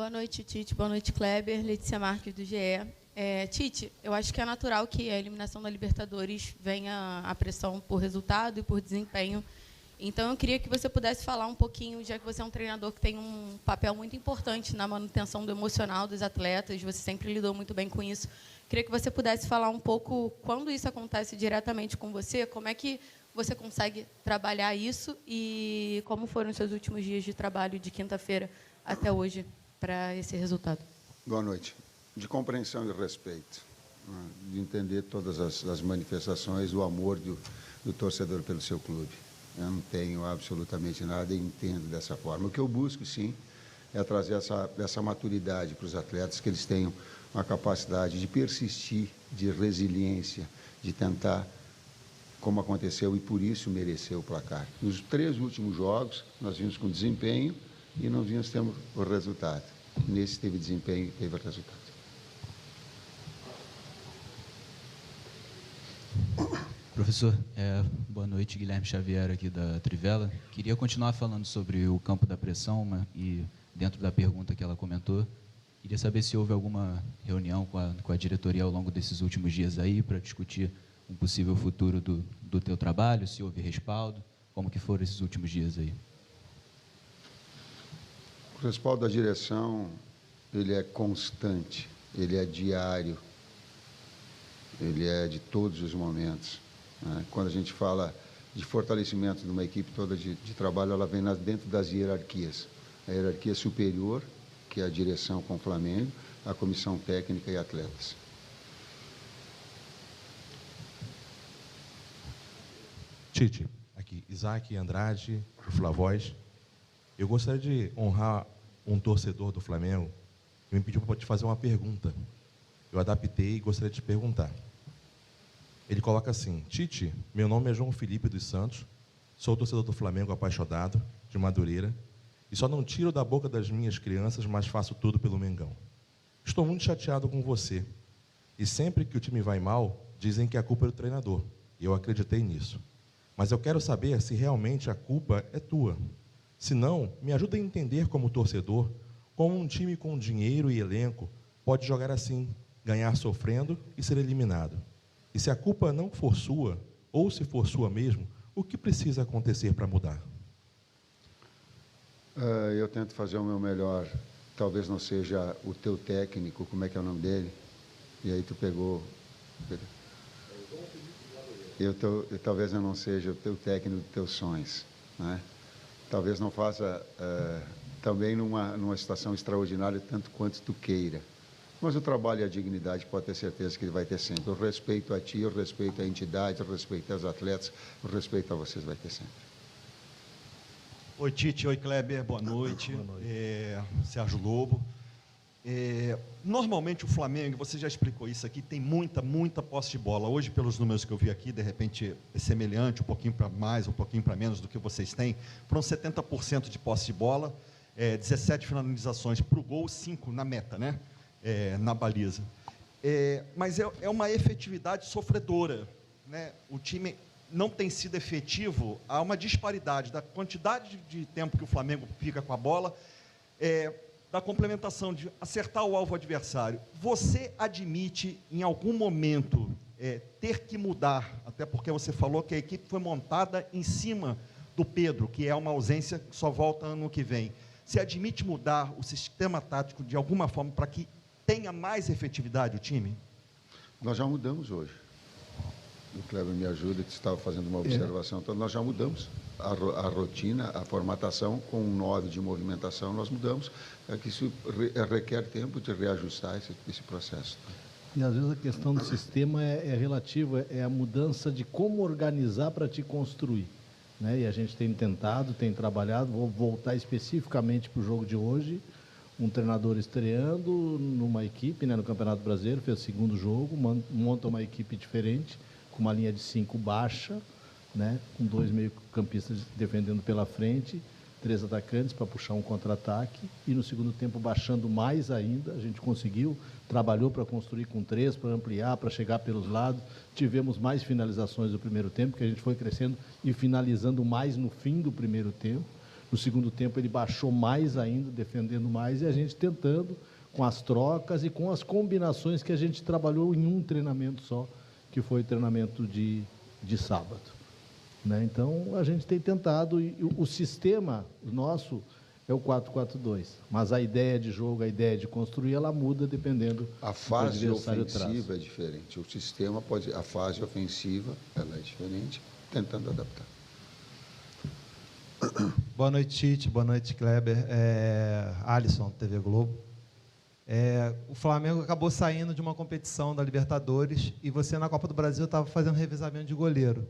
Boa noite, Tite. Boa noite, Kleber. Letícia Marques, do GE. Tite, eu acho que é natural que a eliminação da Libertadores venha a pressão por resultado e por desempenho. Então, eu queria que você pudesse falar um pouquinho, já que você é um treinador que tem um papel muito importante na manutenção do emocional dos atletas, você sempre lidou muito bem com isso. Queria que você pudesse falar um pouco, quando isso acontece diretamente com você, como é que você consegue trabalhar isso e como foram os seus últimos dias de trabalho de quinta-feira até hoje para esse resultado? Boa noite. De compreensão e respeito, né, de entender todas as manifestações, o amor do torcedor pelo seu clube. Eu não tenho absolutamente nada e entendo dessa forma. O que eu busco, sim, é trazer essa maturidade para os atletas, que eles tenham uma capacidade de persistir, de resiliência, de tentar, como aconteceu, e por isso mereceu o placar. Nos 3 últimos jogos, nós vimos com desempenho e não vimos tendo o resultado. Nesse teve desempenho e teve o resultado. Professor, boa noite, Guilherme Xavier aqui da Trivela. Queria continuar falando sobre o campo da pressão e dentro da pergunta que ela comentou, queria saber se houve alguma reunião com a diretoria ao longo desses últimos dias aí para discutir um possível futuro do teu trabalho, se houve respaldo, como que foram esses últimos dias aí? O respaldo da direção, ele é constante, ele é diário, ele é de todos os momentos. Quando a gente fala de fortalecimento de uma equipe toda de trabalho, ela vem dentro das hierarquias. A hierarquia superior, que é a direção com o Flamengo, a comissão técnica e atletas. Tite, aqui, Isaac Andrade, do Flavóis. Eu gostaria de honrar um torcedor do Flamengo que me pediu para te fazer uma pergunta. Eu adaptei e gostaria de te perguntar. Ele coloca assim: Tite, meu nome é João Felipe dos Santos, sou torcedor do Flamengo apaixonado, de Madureira, e só não tiro da boca das minhas crianças, mas faço tudo pelo Mengão. Estou muito chateado com você, e sempre que o time vai mal, dizem que a culpa é do treinador, e eu acreditei nisso. Mas eu quero saber se realmente a culpa é tua. Se não, me ajuda a entender como torcedor, como um time com dinheiro e elenco pode jogar assim, ganhar sofrendo e ser eliminado. E se a culpa não for sua, ou se for sua mesmo, o que precisa acontecer para mudar? Eu tento fazer o meu melhor. Talvez não seja o teu técnico, como é que é o nome dele? E aí tu pegou... talvez eu não seja o teu técnico dos teus sonhos, né? Talvez não faça também numa situação extraordinária tanto quanto tu queira. Mas o trabalho e a dignidade pode ter certeza que ele vai ter sempre. O respeito a ti, o respeito à entidade, o respeito aos atletas, o respeito a vocês vai ter sempre. Oi, Tite. Oi, Kleber. Boa noite. Boa noite. Sérgio Lobo. Normalmente o Flamengo, você já explicou isso aqui, tem muita posse de bola. Hoje, pelos números que eu vi aqui, de repente é semelhante, um pouquinho para mais, um pouquinho para menos do que vocês têm. Foram 70% de posse de bola, 17 finalizações para o gol, 5 na meta, né? Na baliza. Mas é uma efetividade sofredora, né? O time não tem sido efetivo, há uma disparidade da quantidade de tempo que o Flamengo fica com a bola, da complementação, de acertar o alvo adversário. Você admite, em algum momento, ter que mudar, até porque você falou que a equipe foi montada em cima do Pedro, que é uma ausência que só volta ano que vem. Você admite mudar o sistema tático de alguma forma para que tenha mais efetividade o time? Nós já mudamos hoje. O Kleber me ajuda, que estava fazendo uma observação. Então, nós já mudamos a rotina, a formatação, com um 9 de movimentação, nós mudamos. Que isso requer tempo de reajustar esse processo. E, às vezes, a questão do sistema é relativa, é a mudança de como organizar para te construir, né? E a gente tem tentado, tem trabalhado, vou voltar especificamente para o jogo de hoje, um treinador estreando numa equipe, né, no Campeonato Brasileiro, fez o segundo jogo, monta uma equipe diferente, com uma linha de 5 baixa, né, com 2 meio-campistas defendendo pela frente, 3 atacantes para puxar um contra-ataque, e no segundo tempo baixando mais ainda, a gente conseguiu, trabalhou para construir com 3, para ampliar, para chegar pelos lados, tivemos mais finalizações do primeiro tempo, que a gente foi crescendo e finalizando mais no fim do primeiro tempo, No segundo tempo ele baixou mais ainda, defendendo mais, e a gente tentando, com as trocas e com as combinações que a gente trabalhou em um treinamento só, que foi o treinamento de sábado. Né? Então, a gente tem tentado, e o sistema nosso é o 4-4-2, mas a ideia de jogo, a ideia de construir, ela muda dependendo A do fase que o adversário ofensiva traz. é diferente. O sistema pode, a fase ofensiva, ela é diferente, tentando adaptar. Boa noite, Tite. Boa noite, Kleber. Alisson, TV Globo. O Flamengo acabou saindo de uma competição da Libertadores e você, na Copa do Brasil, estava fazendo revezamento de goleiro.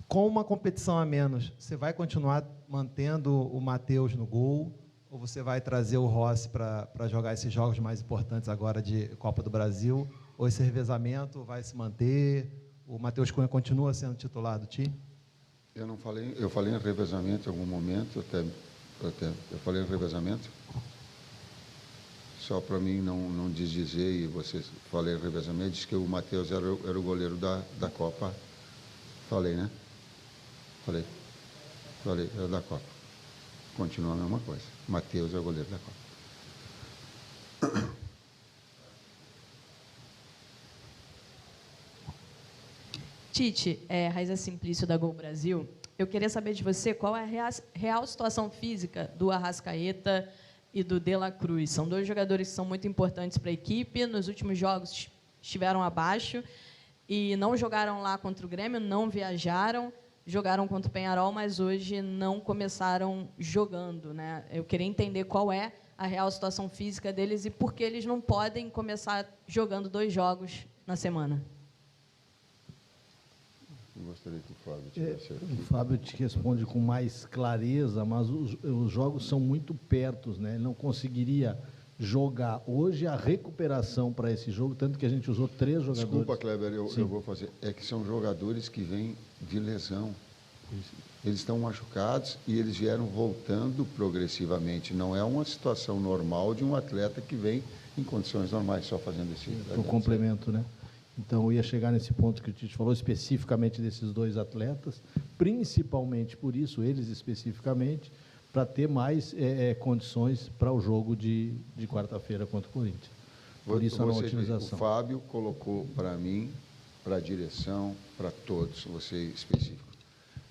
Com uma competição a menos, você vai continuar mantendo o Matheus no gol ou você vai trazer o Rossi para jogar esses jogos mais importantes agora de Copa do Brasil? Ou esse revezamento vai se manter? O Matheus Cunha continua sendo titular do time? Eu falei em revezamento em algum momento, eu falei em revezamento, só para mim não desdizer, e você falei em revezamento, disse que o Matheus era o goleiro da Copa. Falei, né? Falei, era da Copa. Continua a mesma coisa. Matheus é o goleiro da Copa. Tite, Raiza Simplício da Gol Brasil. Eu queria saber de você qual é a real situação física do Arrascaeta e do De La Cruz. São dois jogadores que são muito importantes para a equipe. Nos últimos jogos estiveram abaixo e não jogaram lá contra o Grêmio, não viajaram, jogaram contra o Peñarol, mas hoje não começaram jogando, né? Eu queria entender qual é a real situação física deles e por que eles não podem começar jogando 2 jogos na semana. Eu gostaria que o Fábio tivesse aqui. O Fábio te responde com mais clareza, mas os jogos são muito perto, né? Ele não conseguiria jogar. Hoje, a recuperação para esse jogo, tanto que a gente usou 3 jogadores. Desculpa, Kleber, eu vou fazer. É que são jogadores que vêm de lesão. Eles estão machucados e eles vieram voltando progressivamente. Não é uma situação normal de um atleta que vem em condições normais, só fazendo esse... O complemento, né? Então, eu ia chegar nesse ponto que o Tite falou, especificamente desses 2 atletas, principalmente por isso, eles especificamente, para ter mais condições para o jogo de quarta-feira contra o Corinthians. Por isso, a não otimização. O Fábio colocou para mim, para a direção, para todos, você específico,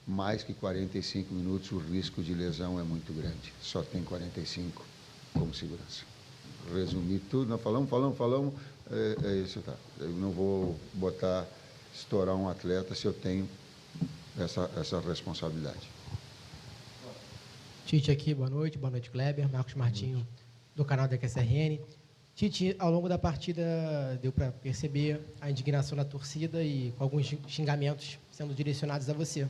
mais que 45 minutos, o risco de lesão é muito grande. Só tem 45 como segurança. Resumir tudo, nós falamos, isso tá. Eu não vou estourar um atleta se eu tenho essa responsabilidade. Tite aqui, boa noite Kleber, Marcos Martinho do canal da QSRN. Tite, ao longo da partida deu para perceber a indignação da torcida e com alguns xingamentos sendo direcionados a você.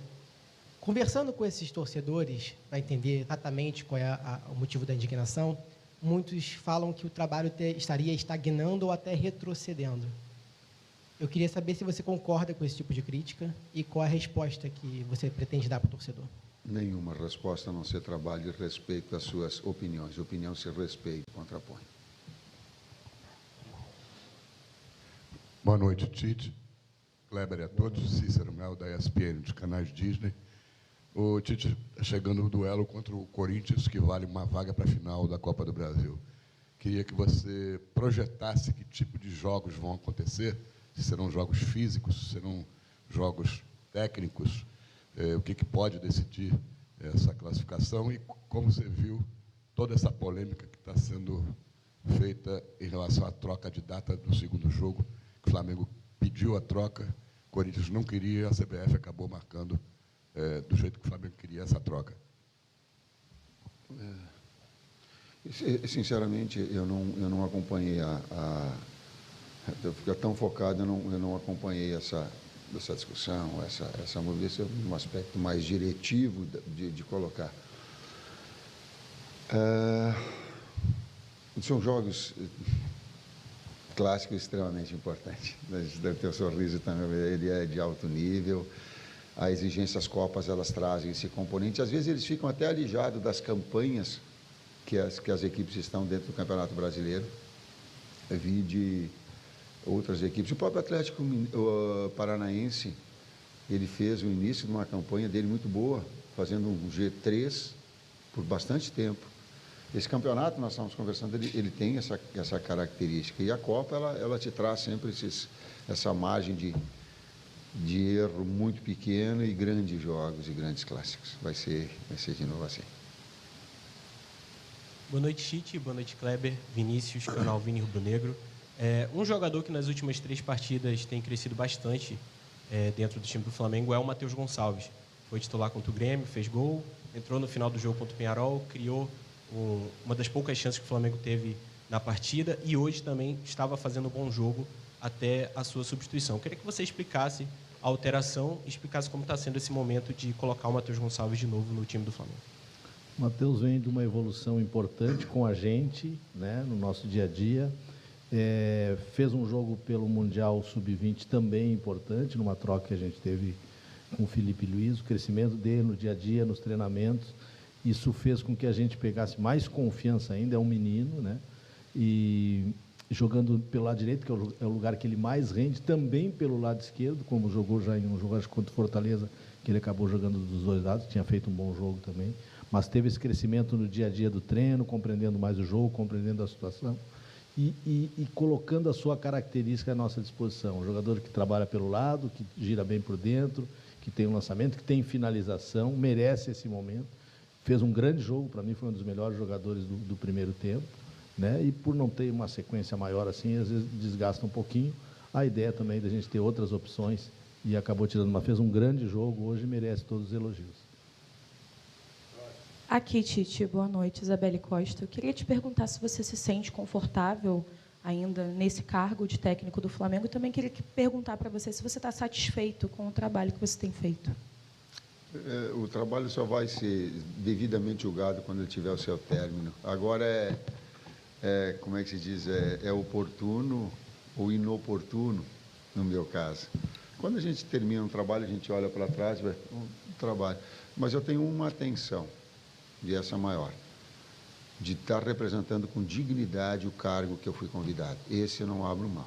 Conversando com esses torcedores para entender exatamente qual é o motivo da indignação, muitos falam que o trabalho estaria estagnando ou até retrocedendo. Eu queria saber se você concorda com esse tipo de crítica e qual a resposta que você pretende dar para o torcedor. Nenhuma resposta a não ser trabalho e respeito às suas opiniões. Opinião se respeita e contrapõe. Boa noite, Tite, Kleber e a todos. Cícero Mel, da ESPN, dos canais Disney. O Tite chegando no duelo contra o Corinthians, que vale uma vaga para a final da Copa do Brasil. Queria que você projetasse que tipo de jogos vão acontecer, se serão jogos físicos, se serão jogos técnicos, o que pode decidir essa classificação e como você viu toda essa polêmica que está sendo feita em relação à troca de data do segundo jogo, que o Flamengo pediu a troca, o Corinthians não queria, a CBF acabou marcando do jeito que o Flamengo queria essa troca. Sinceramente, eu não acompanhei eu fico tão focado, eu não acompanhei essa discussão, essa movimentação, um aspecto mais diretivo de colocar. São jogos clássicos extremamente importantes. Deve ter o sorriso também, ele é de alto nível. A exigência, as Copas, elas trazem esse componente. Às vezes eles ficam até alijados das campanhas que as equipes estão dentro do Campeonato Brasileiro. Eu vi de outras equipes. O próprio Atlético Paranaense Ele fez o início de uma campanha dele muito boa, fazendo um G3 por bastante tempo. Esse campeonato, nós estamos conversando, ele tem essa característica. E a Copa, ela te traz sempre essa margem de erro muito pequeno e grandes jogos e grandes clássicos. Vai ser de novo assim. Boa noite, Tite. Boa noite, Kleber, Vinícius, canal Vini Rubro Negro. Um jogador que nas últimas 3 partidas tem crescido bastante dentro do time do Flamengo é o Matheus Gonçalves. Foi titular contra o Grêmio, fez gol, entrou no final do jogo contra o Peñarol, criou uma das poucas chances que o Flamengo teve na partida e hoje também estava fazendo um bom jogo até a sua substituição. Eu queria que você explicasse a alteração e explicasse como está sendo esse momento de colocar o Matheus Gonçalves de novo no time do Flamengo. O Matheus vem de uma evolução importante com a gente, né, no nosso dia a dia. Fez um jogo pelo Mundial Sub-20 também importante, numa troca que a gente teve com o Felipe Luiz, o crescimento dele no dia a dia, nos treinamentos. Isso fez com que a gente pegasse mais confiança ainda, é um menino, né? E jogando pelo lado direito, que é o lugar que ele mais rende, também pelo lado esquerdo, como jogou já em um jogo contra o Fortaleza, que ele acabou jogando dos 2 lados, tinha feito um bom jogo também, mas teve esse crescimento no dia a dia do treino, compreendendo mais o jogo, compreendendo a situação e colocando a sua característica à nossa disposição. Um jogador que trabalha pelo lado, que gira bem por dentro, que tem um lançamento, que tem finalização, merece esse momento. Fez um grande jogo, para mim foi um dos melhores jogadores do primeiro tempo, né? E por não ter uma sequência maior assim, às vezes desgasta um pouquinho. A ideia também da gente ter outras opções e acabou tirando uma. Fez um grande jogo, hoje merece todos os elogios. Aqui, Tite, boa noite, Isabelle Costa. Eu queria te perguntar se você se sente confortável ainda nesse cargo de técnico do Flamengo. E também queria perguntar para você se você está satisfeito com o trabalho que você tem feito. O trabalho só vai ser devidamente julgado quando ele tiver o seu término. Agora como é que se diz, é oportuno ou inoportuno, no meu caso. Quando a gente termina um trabalho, a gente olha para trás, um trabalho. Mas eu tenho uma atenção, e essa maior, de estar representando com dignidade o cargo que eu fui convidado. Esse eu não abro mão.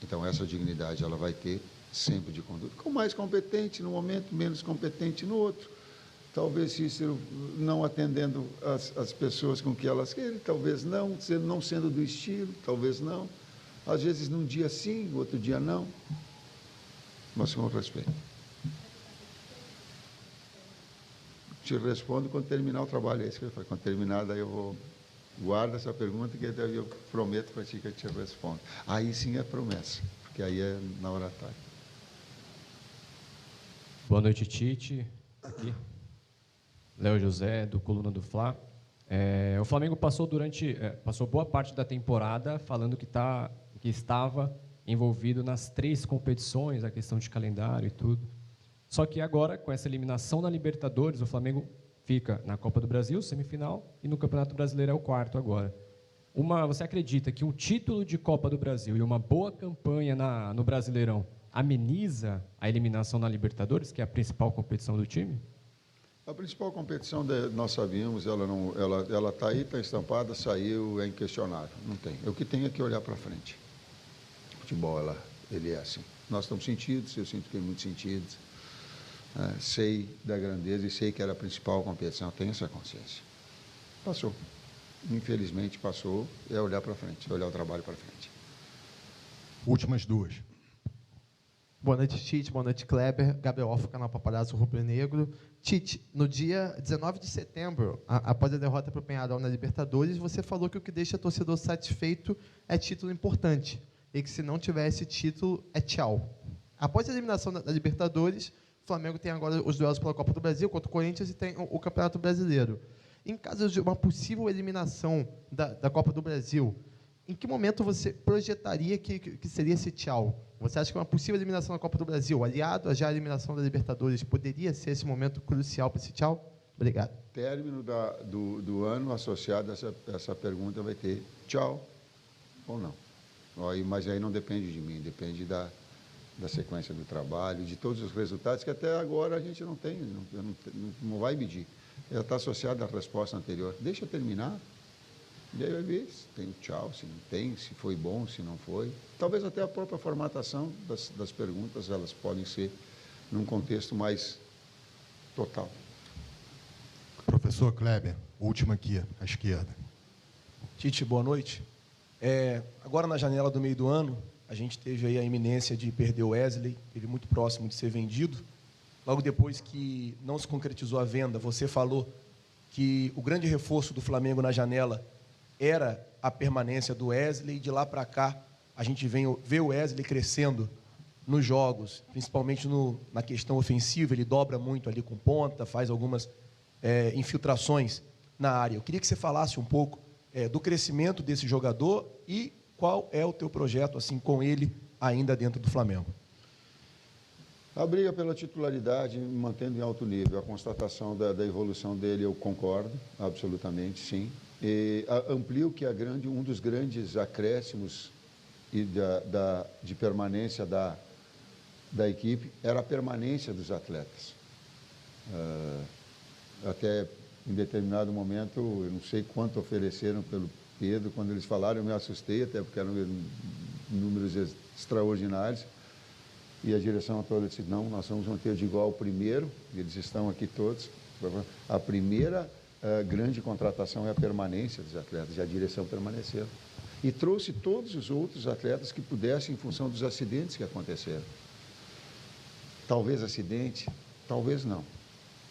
Então, essa dignidade ela vai ter sempre de conduta. Com mais competente no momento, menos competente no outro. Talvez Cícero não atendendo as pessoas com que elas querem, talvez não sendo do estilo, talvez não. Às vezes num dia sim, outro dia não. Mas com respeito. Te respondo quando terminar o trabalho. É isso que eu falei. Quando terminar, daí eu vou... Guarda essa pergunta que daí eu prometo para ti que eu te respondo. Aí sim é promessa, porque aí é na oratória. Boa noite, Tite. Aqui. Léo José, do Coluna do Fla. O Flamengo passou boa parte da temporada falando que estava envolvido nas 3 competições, a questão de calendário e tudo. Só que agora, com essa eliminação na Libertadores, o Flamengo fica na Copa do Brasil, semifinal, e no Campeonato Brasileiro é o 4º agora. Você acredita que um título de Copa do Brasil e uma boa campanha no Brasileirão ameniza a eliminação na Libertadores, que é a principal competição do time? A principal competição, nós sabíamos, ela está aí, está estampada, saiu, é inquestionável. Não tem. O que tem é que olhar para frente. O futebol, ele é assim. Nós estamos sentidos, eu sinto que tem muitos sentidos. Sei da grandeza e sei que era a principal competição, eu tenho essa consciência. Passou. Infelizmente passou, é olhar para frente, é olhar o trabalho para frente. Últimas 2. Boa noite, Tite. Boa noite, Kleber. Gabriel Orfa, canal Paparazzo Rubro Negro. Tite, no dia 19 de setembro, após a derrota para o Peñarol na Libertadores, você falou que o que deixa o torcedor satisfeito é título importante e que se não tivesse título, é tchau. Após a eliminação da Libertadores, o Flamengo tem agora os duelos pela Copa do Brasil contra o Corinthians e tem o Campeonato Brasileiro. Em caso de uma possível eliminação da Copa do Brasil, em que momento você projetaria que seria esse tchau? Você acha que uma possível eliminação da Copa do Brasil, aliado a já a eliminação da Libertadores, poderia ser esse momento crucial para esse tchau? Obrigado. Término do ano associado a essa pergunta vai ter tchau ou não. Mas aí não depende de mim, depende da sequência do trabalho, de todos os resultados que até agora a gente não tem, não vai medir. Ela está associada à resposta anterior. Deixa eu terminar, e aí vai ver se tem tchau, se não tem, se foi bom, se não foi. Talvez até a própria formatação das perguntas, elas podem ser num contexto mais total. Professor Kleber, última aqui, à esquerda. Tite, boa noite. Agora, na janela do meio do ano, a gente teve aí a iminência de perder o Wesley, ele muito próximo de ser vendido. Logo depois que não se concretizou a venda, você falou que o grande reforço do Flamengo na janela era a permanência do Wesley, e de lá para cá a gente vê o Wesley crescendo nos jogos, principalmente na questão ofensiva, ele dobra muito ali com ponta, faz algumas infiltrações na área. Eu queria que você falasse um pouco do crescimento desse jogador e qual é o teu projeto assim com ele ainda dentro do Flamengo. A briga pela titularidade, mantendo em alto nível, a constatação da evolução dele, eu concordo, absolutamente, sim. E amplio que um dos grandes acréscimos de permanência da equipe era a permanência dos atletas. Até em determinado momento, eu não sei quanto ofereceram pelo Pedro, quando eles falaram, eu me assustei, até porque eram números extraordinários. E a direção toda disse, não, nós vamos manter de igual ao primeiro, eles estão aqui todos. A primeira grande contratação é a permanência dos atletas, e a direção permaneceu. E trouxe todos os outros atletas que pudessem, em função dos acidentes que aconteceram. Talvez acidente, talvez não.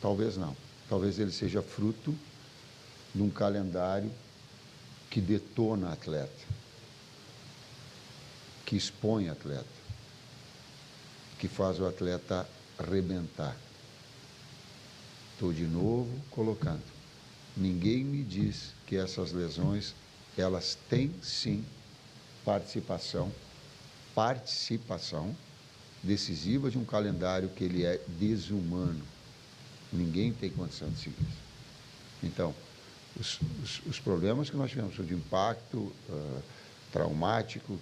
Talvez não. Talvez ele seja fruto de um calendário que detona atleta, que expõe atleta, que faz o atleta arrebentar. Estou de novo colocando. Ninguém me diz que essas lesões, elas têm sim participação decisiva de um calendário que ele é desumano. Ninguém tem condição de seguir isso. Então, os problemas que nós tivemos de impacto traumático,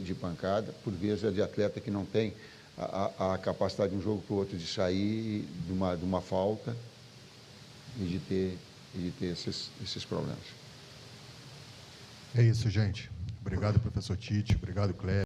de pancada, por vezes é de atleta que não tem a capacidade de um jogo para o outro de sair de uma falta e de ter esses problemas. É isso, gente. Obrigado, professor Tite. Obrigado, Kleber.